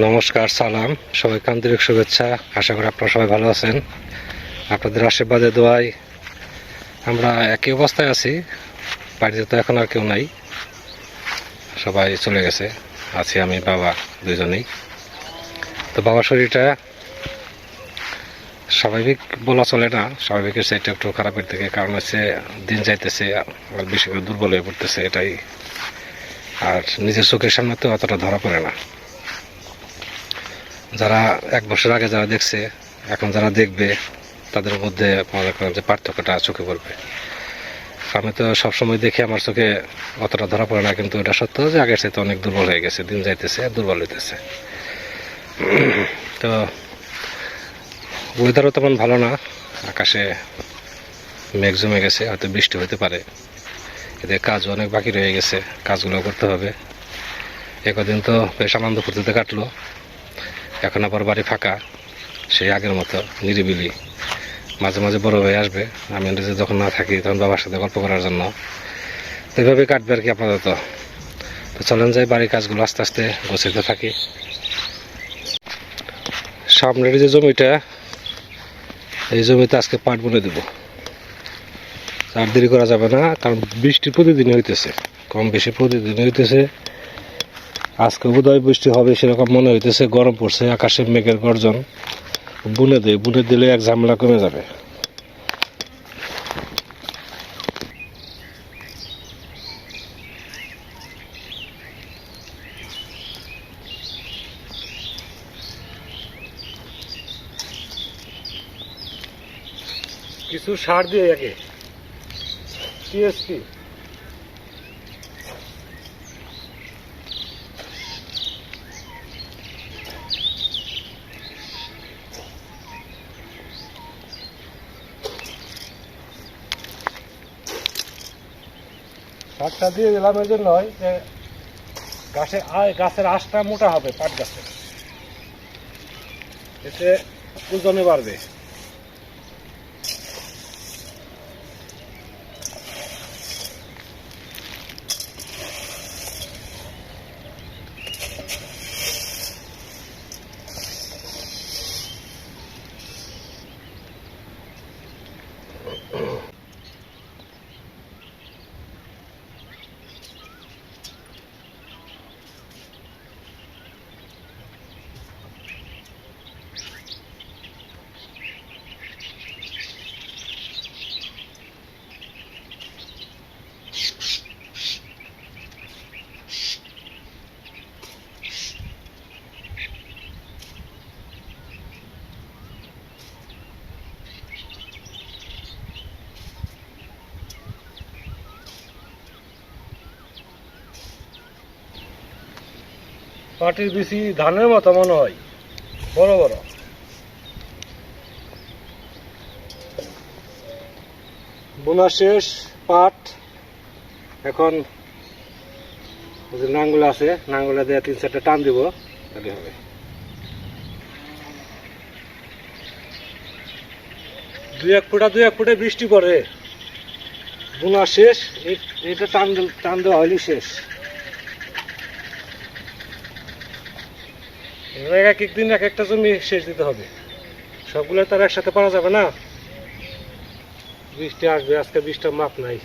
নমস্কার, সালাম, সবাইকে আন্তরিক শুভেচ্ছা। আশা করি আপনারা সবাই ভালো আছেন। আপনাদের আশীর্বাদে দোয়ায় আমরা একই অবস্থায় আছি। বাড়িতে তো এখন আর কেউ নাই, সবাই চলে গেছে। আছি আমি, বাবা, দুজনেই। তো বাবার শরীরটা স্বাভাবিক বলা চলে না, স্বাভাবিকের সেটা একটু খারাপের দিকে, কারণ হচ্ছে দিন যাইতেছে আর বেশি করে দুর্বল হয়ে পড়তেছে, এটাই। আর নিজের চোখের সামনে তো অতটা ধরা পড়ে না। যারা 1 বছর আগে যারা দেখছে, এখন যারা দেখবে, তাদের মধ্যে মনে করেন যে পার্থক্যটা চোখে পড়বে। আমি তো সবসময় দেখি আমার চোখে অতটা ধরা পড়ে না, কিন্তু এটা সত্য যে আগের চাইতে অনেক দুর্বল হয়ে গেছে, দিন যাইতেছে আর দুর্বল হইতেছে। তো ওয়েদারও তেমন ভালো না, আকাশে মেঘ জমে গেছে, হয়তো বৃষ্টি হতে পারে। এদের কাজও অনেক বাকি রয়ে গেছে, কাজগুলো করতে হবে। একদিন তো বেশ আনন্দ ফুর্তিতে কাটলো, এখন আবার বাড়ি ফাঁকা, সেই আগের মতো নিরিবিলি। মাঝে মাঝে বড় হয়ে আসবে, আমি নিজে যখন না থাকি তখন বাবার সাথে গল্প করার জন্য। তো এইভাবে কাটবে আর কি আপাতত। তো চলেন যাই, বাড়ির কাজগুলো আস্তে আস্তে গোছাতে থাকি। সামনের যে জমিটা, এই জমিতে আজকে পাট বুনে দেবো। আর দেরি করা যাবে না, কারণ বৃষ্টি প্রতিদিনই হইতেছে, কম বেশি প্রতিদিনই হইতেছে। আজকে বোধহয় বৃষ্টি হবে সেরকম মনে হইতেছে, গরম পড়ছে, আকাশে মেঘের গর্জন। বুনে দিলে এক ঝামেলা কমে যাবে। কিছু সার দিয়ে আগে টিএসপি, সারটা দিয়ে দিলাম এই জন্য যে গাছের আঁশটা মোটা হবে, পাট গাছের, এতে ওজনে বাড়বে। পাটের বিচি ধানের মতো মনে হয়, বড় বড়। বোনা শেষ পাট, এখন নাঙ্গল আছে, নাঙ্গলে দিয়ে 3-4টা টান দিব, তাহলে হবে। দুই এক ফুটে বৃষ্টি পড়ে, বোনা শেষ, এটা টান দেওয়া হইলে শেষ। এক একদিন এক একটা জমি সেচ দিতে হবে, সবগুলো তার একসাথে পারা যাবে না। বৃষ্টি আসবে, আজকে বৃষ্টির মাপ নাই।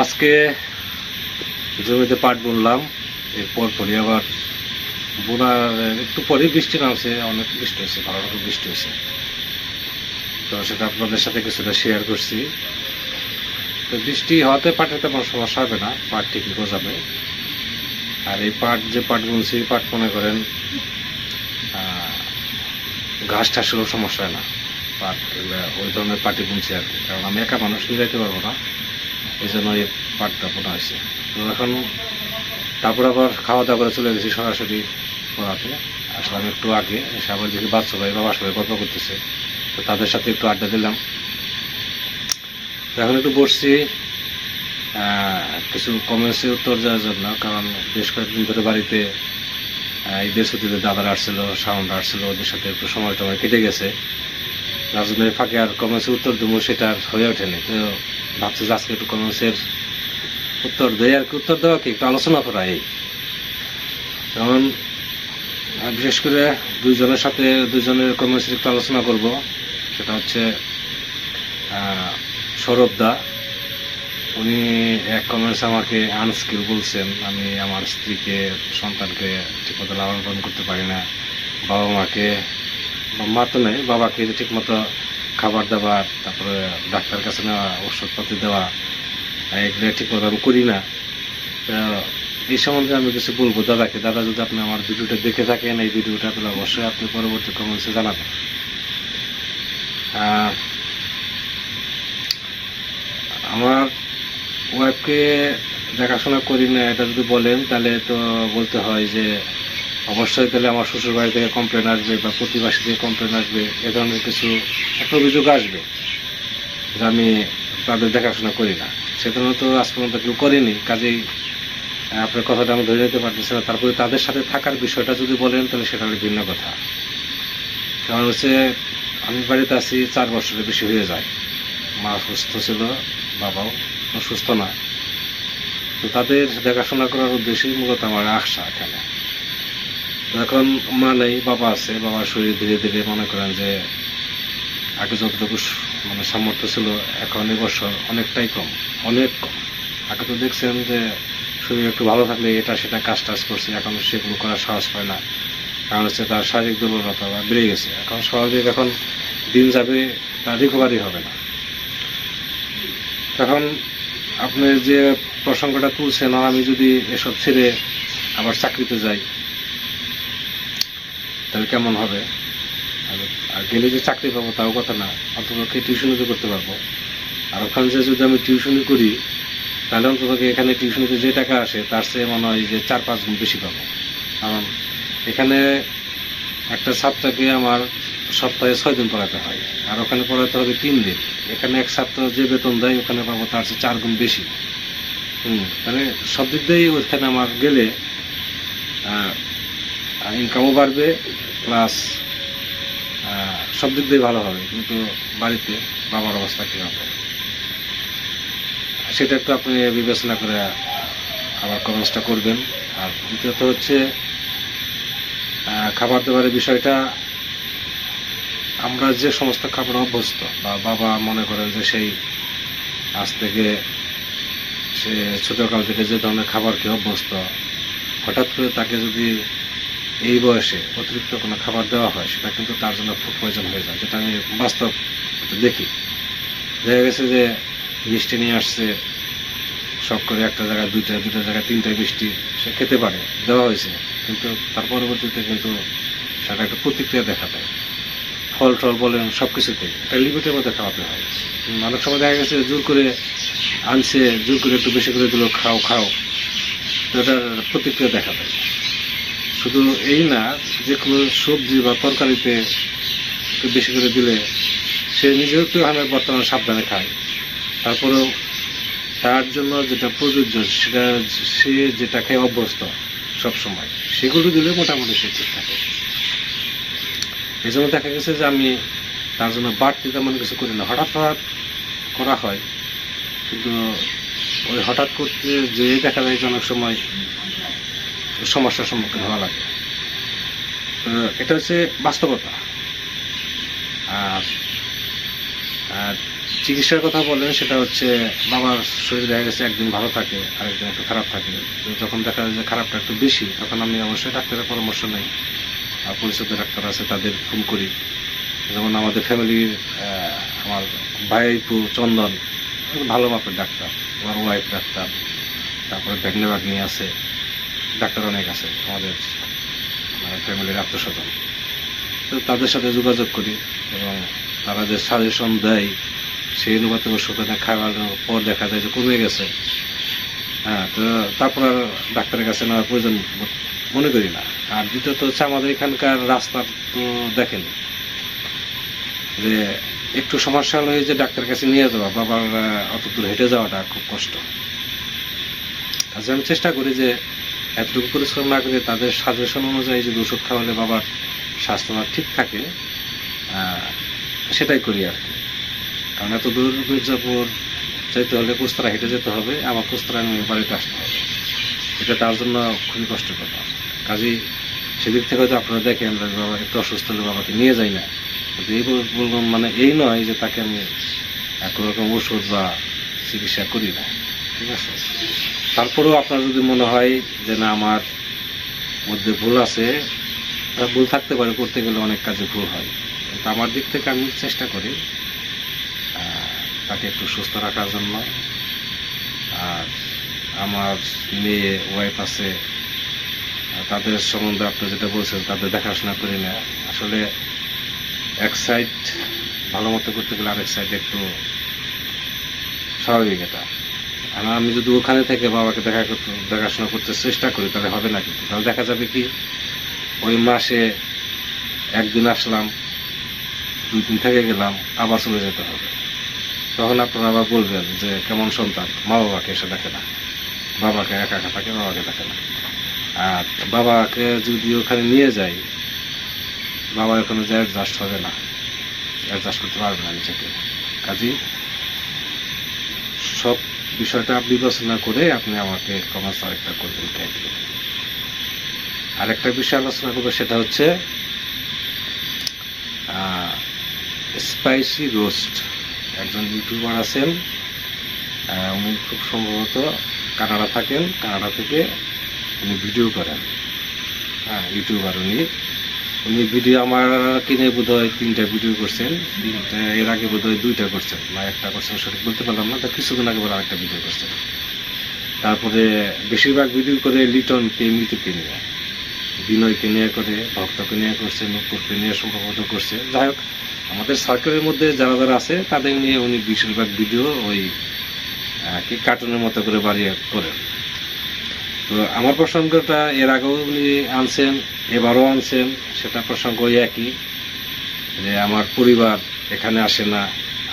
আজকে জমিতে পাট বুনলাম, এরপর পরই আবার বোনার একটু পরেই বৃষ্টি নামছে, অনেক বৃষ্টি হয়েছে, ভালো রকম বৃষ্টি হয়েছে। তো সেটা আপনাদের সাথে কিছুটা শেয়ার করছি। তো বৃষ্টি হওয়াতে পাটের তেমন সমস্যা হবে না, পাট ঠিকই গজাবে। আর এই পাট যে পাট বুনছি, পাট মনে করেন ঘাস ঠাসেরও সমস্যা হয় না। পাট ওই ধরনের পাটি বুনছি আর কি, কারণ আমি একা মানুষ মিলাইতে পারবো না, এই জন্য এই পাটটা বোনা হয়েছে। তো এখন তারপর আবার খাওয়া দাওয়া করে চলে গেছি সরাসরি পড়াতে। আসলাম একটু আগে, এসে আবার দেখি বাচ্চা ভাই বাবার সবাই গল্প করতেছে, তো তাদের সাথে একটু আড্ডা দিলাম। তো এখন একটু বসছি কিছু কমেন্টসের উত্তর দেওয়ার জন্য, কারণ বেশ কয়েকদিন ধরে বাড়িতে ঈদের ছুটিতে দাদারা আসছিল, সাউন্ড আসছিল, ওদের সাথে একটু সময় টময় কেটে গেছে। রাজনের ফাঁকে আর কমেন্টসের উত্তর দেবো সেটা আর হয়ে ওঠেনি। তো ভাবছি যে আজকে একটু কমেন্টসের উত্তর দেয় আর কি, উত্তর দেওয়া কি একটু আলোচনা করা। এই যেমন বিশেষ করে দুইজনের সাথে দুইজনের কমেন্টসের একটু আলোচনা করব। সেটা হচ্ছে সৌরভ দা, উনি এক কমেন্টস আমাকে আনস্কিল বলছেন, আমি আমার স্ত্রীকে সন্তানকে ঠিকমতো লালন পালন করতে পারি না, বাবা মাকে, মা তো নেই, বাবাকে ঠিকমতো খাবার দাবার, তারপরে ডাক্তার কাছে নেওয়া, ওষুধপাতি দেওয়া, এগুলো ঠিকমতো আমি করি না। এই সম্বন্ধে আমি কিছু বলবো দাদাকে। দাদা, যদি আপনি আমার ভিডিওটা দেখে থাকেন, এই ভিডিওটা তাহলে অবশ্যই আপনি পরবর্তী কমেন্টসে জানাবেন। আমার ওয়াইফকে দেখাশোনা করি না এটা যদি বলেন, তাহলে তো বলতে হয় যে অবশ্যই তাহলে আমার শ্বশুর বাড়ি থেকে কমপ্লেন আসবে বা প্রতিবাসী থেকে কমপ্লেন আসবে, এ ধরনের কিছু একটা অভিযোগ আসবে যে আমি তাদের দেখাশোনা করি না। সে ধরনের তো আজ পর্যন্ত কেউ করেনি, কাজেই আপনার কথাটা আমি ধরে নিতে পারতেছি না। তারপরে তাদের সাথে থাকার বিষয়টা যদি বলেন, তাহলে সেটা হলো ভিন্ন কথা। কারণ হচ্ছে আমি বাড়িতে আছি 4 বছরের বেশি হয়ে যায়, মা সুস্থ ছিল, বাবাও সুস্থ না। তো তাদের দেখাশোনা করার উদ্দেশ্যেই মূলত আমার আশা এখানে। তো এখন মা নেই, বাবা আছে, বাবার শরীর ধীরে ধীরে মনে করেন যে আগে যতটুকু মানে সামর্থ্য ছিল, এখন এবছর অনেকটাই কম, অনেক কম। আগে তো দেখছেন যে শরীর একটু ভালো থাকলে এটা সেটা কাজ টাজ করছে, এখন সেগুলো করার সাহস পায় না, কারণ হচ্ছে তার শারীরিক দুর্বলতা বেড়ে গেছে। এখন স্বাভাবিক এখন দিন যাবে, তার রিকভারি হবে না। এখন আপনি যে প্রসঙ্গটা তুলছেন, আমি যদি এসব ছেড়ে আবার চাকরিতে যাই তাহলে কেমন হবে? আর গেলে যে চাকরি পাবো তাও কথা না, অন্ততপক্ষে টিউশনি তো করতে পারবো। আর ওখানে যে যদি আমি টিউশনি করি, তাহলে অন্ততপক্ষে এখানে টিউশনিতে যে টাকা আসে তার চেয়ে মনে হয় যে 4-5 গুণ বেশি পাবো। কারণ এখানে একটা ছাত্রকে আমার সপ্তাহে 6 দিন পড়াতে হয়, আর ওখানে পড়াতে হবে 3 দিন। এখানে এক ছাত্র যে বেতন দেয় ওখানে পাবো তার চেয়ে 4 গুণ বেশি। তাহলে সব দিক দিয়েই ওখানে আমার গেলে ইনকামও বাড়বে, প্লাস সব দিক দিয়ে ভালো হবে। কিন্তু বাড়িতে বাবার অবস্থা কী হবে সেটা একটু আপনি বিবেচনা করে আবার কমেন্টসটা করবেন। আর দ্বিতীয়ত হচ্ছে খাবার দাবারের বিষয়টা, আমরা যে সমস্ত খাবার অভ্যস্ত, বা বাবা মনে করেন যে সেই আজ থেকে সে ছোটকাল থেকে যে ধরনের খাবার খেয়ে অভ্যস্ত, হঠাৎ করে তাকে যদি এই বয়সে অতিরিক্ত কোনো খাবার দেওয়া হয়, সেটা কিন্তু তার জন্য ফুড পয়জন হয়ে যায়, যেটা আমি বাস্তব দেখি। দেখা গেছে যে মিষ্টি নিয়ে আসছে শখ করে, একটা জায়গায় দুইটা জায়গায় 3টা মিষ্টি সে খেতে পারে, দেওয়া হয়েছে, কিন্তু তার পরবর্তীতে কিন্তু সেটা একটা প্রতিক্রিয়া দেখা দেয়। ফল টল বলেন সব কিছুতে একটা লিমিটের মধ্যে খাওয়াতে হয়। অনেক সময় দেখা গেছে জোর করে আনছে, জোর করে একটু বেশি করে দিল, খাও খাও, তো এটার প্রতিক্রিয়া দেখা দেয়। শুধু এই না, যে কোনো সবজি বা তরকারিতে একটু বেশি করে দিলে সে নিজেও একটু বর্তমানে সাবধানে খায়, তারপরেও তার জন্য যেটা প্রযোজ্য সেটা সে যেটা খেয়ে অভ্যস্ত সবসময়, সেগুলো দিলে মোটামুটি সে ঠিক থাকে। এই জন্য দেখা গেছে যে আমি তার জন্য বাড়তি তেমন কিছু করি না, হঠাৎ হঠাৎ করা হয়। কিন্তু ওই হঠাৎ করতে যে দেখা যায় যে অনেক সময় সমস্যার সম্মুখীন হওয়া লাগে। এটা হচ্ছে বাস্তবতা। আর চিকিৎসার কথা বলেন, সেটা হচ্ছে বাবার শরীর দেখা গেছে একদিন ভালো থাকে, আরেকদিন একটু খারাপ থাকে। তো যখন দেখা যায় যে খারাপটা একটু বেশি, তখন আমি অবশ্যই ডাক্তারের পরামর্শ নেই। পরিচিত ডাক্তার আছে, তাদের ফোন করি। যেমন আমাদের ফ্যামিলির আমার ভাইপু চন্দন ভালো মাপের ডাক্তার, আমার ওয়াইফ ডাক্তার, তারপরে ব্যাগনে বাগনি আছে, ডাক্তার অনেক আছে আমাদের ফ্যামিলির আত্মস্বজন। তো তাদের সাথে যোগাযোগ করি এবং তারা যে সাজেশন দেয় সেই অনুপাতে ওষুধ খাওয়ানোর পর দেখা যায় যে কমে গেছে। তো তারপর আর ডাক্তারের কাছে নেওয়ার প্রয়োজন মনে করি না। আর দ্বিতীয়ত হচ্ছে আমাদের এখানকার রাস্তা তো দেখেন, যে একটু সমস্যা হলে যে ডাক্তারের কাছে নিয়ে যাওয়া, বাবার অত দূর হেঁটে যাওয়াটা খুব কষ্ট। কাজে আমি চেষ্টা করি যে এতটুকু পরিশ্রম না করে তাদের সাজেশন অনুযায়ী যদি ওষুধ খাওয়ালে বাবার স্বাস্থ্যটা ঠিক থাকে, সেটাই করি আর কি। কারণ এত দূর মির্জাপুর যেতে হলে কুস্তরা হেঁটে যেতে হবে, আমার কুস্তরা নিয়ে বাড়িতে আসতে হবে, এটা তার জন্য খুবই কষ্টের কথা। কাজেই সেদিক থেকে হয়তো আপনারা দেখেন বাবা একটু অসুস্থ হলে বাবাকে নিয়ে যাই না, কিন্তু এই বললাম মানে এই নয় যে তাকে আমি কোনো রকম ওষুধ বা চিকিৎসা করি না, ঠিক আছে। তারপরেও আপনার যদি মনে হয় যে না আমার মধ্যে ভুল আছে, ভুল থাকতে পারে, করতে গেলে অনেক কাজে ভুল হয়, কিন্তু আমার দিক থেকে আমি চেষ্টা করি তাকে একটু সুস্থ রাখার জন্য। আর আমার মেয়ে ওয়াইফ আছে, তাদের সম্বন্ধে আপনি যেটা বলছেন, তাদের দেখাশোনা করি না। আসলে এক সাইড ভালো মতো করতে গেলে আরেক সাইড একটু স্বাভাবিক এটা। আর আমি যদি ওখানে থেকে বাবাকে দেখাশোনা করতে চেষ্টা করি তাহলে হবে না, কিন্তু তাহলে দেখা যাবে কি ওই মাসে একদিন আসলাম, 2 দিন থেকে গেলাম, আবার চলে যেতে হবে। তখন আপনারা আবার বলবেন যে কেমন সন্তান, মা বাবাকে এসে দেখে না, বাবাকে একা একা থাকে, বাবাকে দেখে না। আর বাবাকে যদি ওখানে নিয়ে যাই, বাবা ওখানে যে অ্যাডজাস্ট হবে না, অ্যাডজাস্ট করতে পারবে না নিজেকে। কাজেই সব বিষয়টা বিবেচনা করে আপনি আমাকে কমার্স আরেকটা করবেন কাইন্ডলি। আরেকটা বিষয় আলোচনা করবো, সেটা হচ্ছে স্পাইসি রোস্ট। একজন ইউটিউবার আছেন, উনি খুব সম্ভবত কানাডা থাকেন, কানাডা থেকে উনি ভিডিও করেন। ইউটিউবার উনি ভিডিও আমার কিনে বোধহয় 3টা ভিডিও করছেন, এর আগে বোধহয় 2টা করছেন, না 1টা করছেন সঠিক বলতে পারলাম না। তা কিছুদিন আগে আরেকটা ভিডিও করছেন। তারপরে বেশিরভাগ ভিডিও করে লিটনকে, মৃত্যুকে নিয়ে, বিনয়কে নিয়ে করে, ভক্তকে নিয়ে করছে, নূপুরকে নিয়ে সম্ভবত করছে। যাই হোক, আমাদের সার্কেলের মধ্যে যারা যারা আছে তাদের নিয়ে উনি বেশিরভাগ ভিডিও ওই কি কার্টুনের মতো করে বাড়িয়ে করেন। তো আমার প্রসঙ্গটা এর আগেও উনি আনছেন, এবারও আনছেন, সেটা প্রসঙ্গ একই, যে আমার পরিবার এখানে আসে না,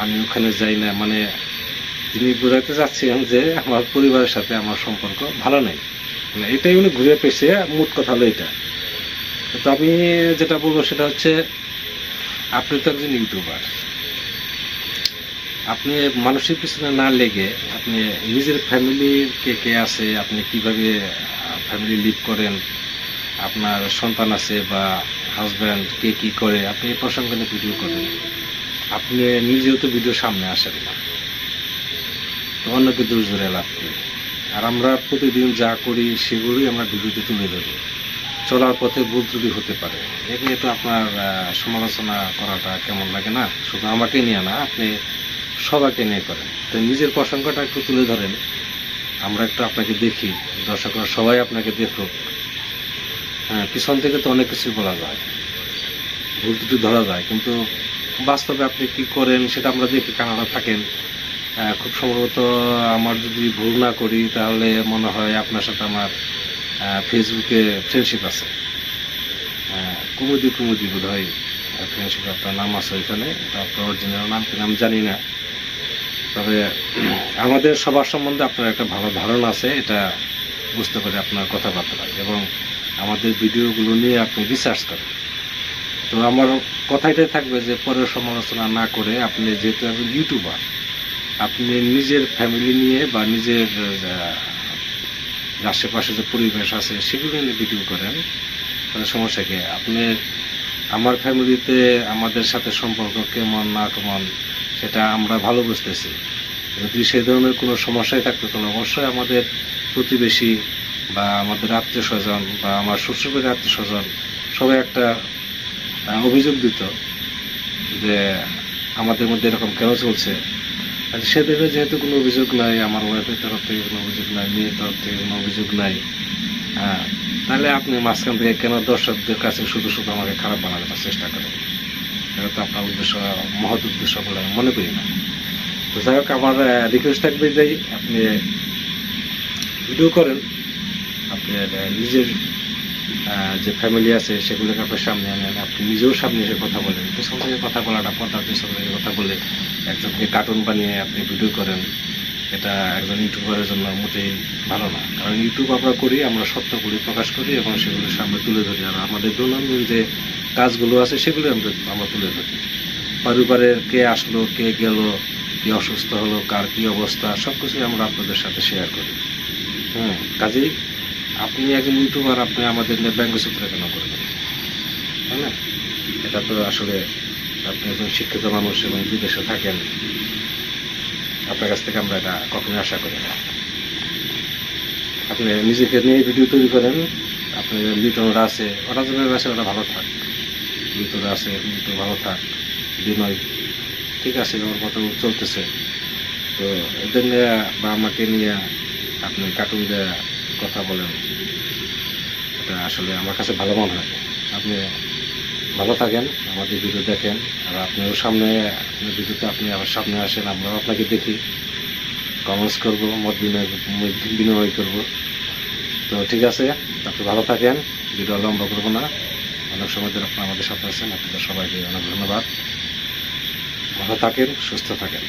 আমি ওখানে যাই না। মানে তিনি বোঝাতে চাচ্ছেন যে আমার পরিবারের সাথে আমার সম্পর্ক ভালো নেই, মানে এটাই উনি ঘুরে পেয়েছে। মোট কথা হলো এটা। তো আমি যেটা বলবো সেটা হচ্ছে, আপনি তো একজন ইউটিউবার, আপনি মানুষের পিছনে না লেগে আপনি নিজের ফ্যামিলির কে কে আছে, আপনি কিভাবে ফ্যামিলি লিভ করেন, আপনার সন্তান আছে বা হাজব্যান্ড কে কি করে, আপনি এই প্রসঙ্গে নিয়ে ভিডিও করেন। আপনি নিজেও তো ভিডিও সামনে আসেন না, তো অন্যকে দোষ ধরে লাভ কি? আর আমরা প্রতিদিন যা করি সেগুলোই আমরা ভিডিওতে তুলে ধরি। চলার পথে ভুল ত্রুটি হতে পারে, এ নিয়ে তো আপনার সমালোচনা করাটা কেমন লাগে না? শুধু আমাকে নিয়ে না, আপনি সবাইকে নিয়ে করেন। তো নিজের প্রসঙ্গটা একটু তুলে ধরেন, আমরা একটু আপনাকে দেখি, দর্শকরা সবাই আপনাকে দেখুক। পিছন থেকে তো অনেক কিছু বলা যায়, ভুল ত্রুটি ধরা যায়, কিন্তু বাস্তবে আপনি কি করেন সেটা আমরা দেখি। কানাডা থাকেন, খুব সম্ভবত আমার যদি ভুল না করি তাহলে মনে হয় আপনার সাথে আমার ফেসবুকে ফ্রেন্ডশিপ আছে, কুমুদি বোধ হয় ফ্রেন্ডশিপ আপনার নাম আছে ওইখানে। এটা আপনার অরিজিনাল নাম কিনা আমি জানি না, তবে আমাদের সবার সম্বন্ধে আপনার একটা ভালো ধারণা আছে, এটা বুঝতে পারি আপনার কথাবার্তা এবং আমাদের ভিডিওগুলো নিয়ে আপনি রিসার্চ করেন। তো আমার কথাটাই থাকবে যে পরের সমালোচনা না করে, আপনি যেহেতু একজন ইউটিউবার, আপনি নিজের ফ্যামিলি নিয়ে বা নিজের আশেপাশে যে পরিবেশ আছে সেগুলো নিয়ে ভিডিও করেন, তাহলে সমস্যা কি? আপনি আমার ফ্যামিলিতে আমাদের সাথে সম্পর্ক কেমন না কেমন সেটা আমরা ভালো বুঝতেছি। যদি সেই ধরনের কোনো সমস্যায় থাকতো তাহলে অবশ্যই আমাদের প্রতিবেশী বা আমাদের আত্মীয় স্বজন বা আমার শ্বশুরবাড়ির আত্মীয় স্বজন সবাই একটা অভিযোগ দিত যে আমাদের মধ্যে এরকম কেন চলছে। সেদিনে যেহেতু কোনো অভিযোগ নাই, আমার ওয়াইফের তরফ থেকে কোনো অভিযোগ নাই, মেয়ের তরফ থেকে কোনো অভিযোগ নাই, তাহলে আপনি মাঝখান থেকে কেন দর্শকদের কাছে শুধু শুধু আমাকে খারাপ বানানোর চেষ্টা করেন? এটা তো আপনার উদ্দেশ্য মহৎ উদ্দেশ্য বলে আমি মনে করি না। তো যাই হোক, আমার রিকোয়েস্ট থাকবে যে আপনি ভিডিও করেন, আপনার নিজের যে ফ্যামিলি আছে সেগুলোকে আপনার সামনে আনেন, আপনি নিজেও সামনে এসে কথা বলেন। পেছন থেকে কথা বলাটা, পর্দার পেছন থেকে কথা বলে একজনকে কার্টুন বানিয়ে আপনি ভিডিও করেন, এটা একজন ইউটিউবারের জন্য মোটেই ভালো না। কারণ ইউটিউব আমরা করি, আমরা সত্যগুলি প্রকাশ করি এবং সেগুলো সামনে তুলে ধরি, আর আমাদের দৈনন্দিন যে কাজগুলো আছে সেগুলো আমরা তুলে ধরি। পরিবারের কে আসলো, কে গেল, কে অসুস্থ হলো, কার কী অবস্থা, সব কিছুই আমরা আপনাদের সাথে শেয়ার করি। কাজেই আপনি একজন ইউটিউবার, আপনি আমাদের নিয়ে ব্যঙ্গচিত্র কেন করবেন? তাই না? এটা তো আসলে আপনি একজন শিক্ষিত মানুষ এবং বিদেশে থাকেন, আপনার কাছ থেকে আমরা এটা কখনোই আশা করি না। আপনি নিজেকে নিয়ে ভিডিও তৈরি করেন, আপনি লিটনরা আছে, ওরা জনের আছে, ওরা ভালো থাক, লিটনরা আছে, লিটন ভালো থাক, বিনয় ঠিক আছে, ওর মতো চলতেছে। তো এদের নিয়ে বা আমাকে নিয়ে আপনি কার্টুন দিয়ে কথা বলেন, এটা আসলে আমার কাছে ভালো মনে হয়। আপনি ভালো থাকেন, আমাদের ভিডিও দেখেন, আর আপনিও সামনে আপনার ভিডিওতে আপনি আমার সামনে আসেন, আমরাও আপনাকে দেখি, কমেন্টস করবো, মত বিনিময় করবো। তো ঠিক আছে, আপনি ভালো থাকেন, ভিডিও লম্বা করবো না, অনেক সময় ধরে আপনি আমাদের সাথে আছেন, আপনাদের সবাইকে অনেক ধন্যবাদ। ভালো থাকেন, সুস্থ থাকেন।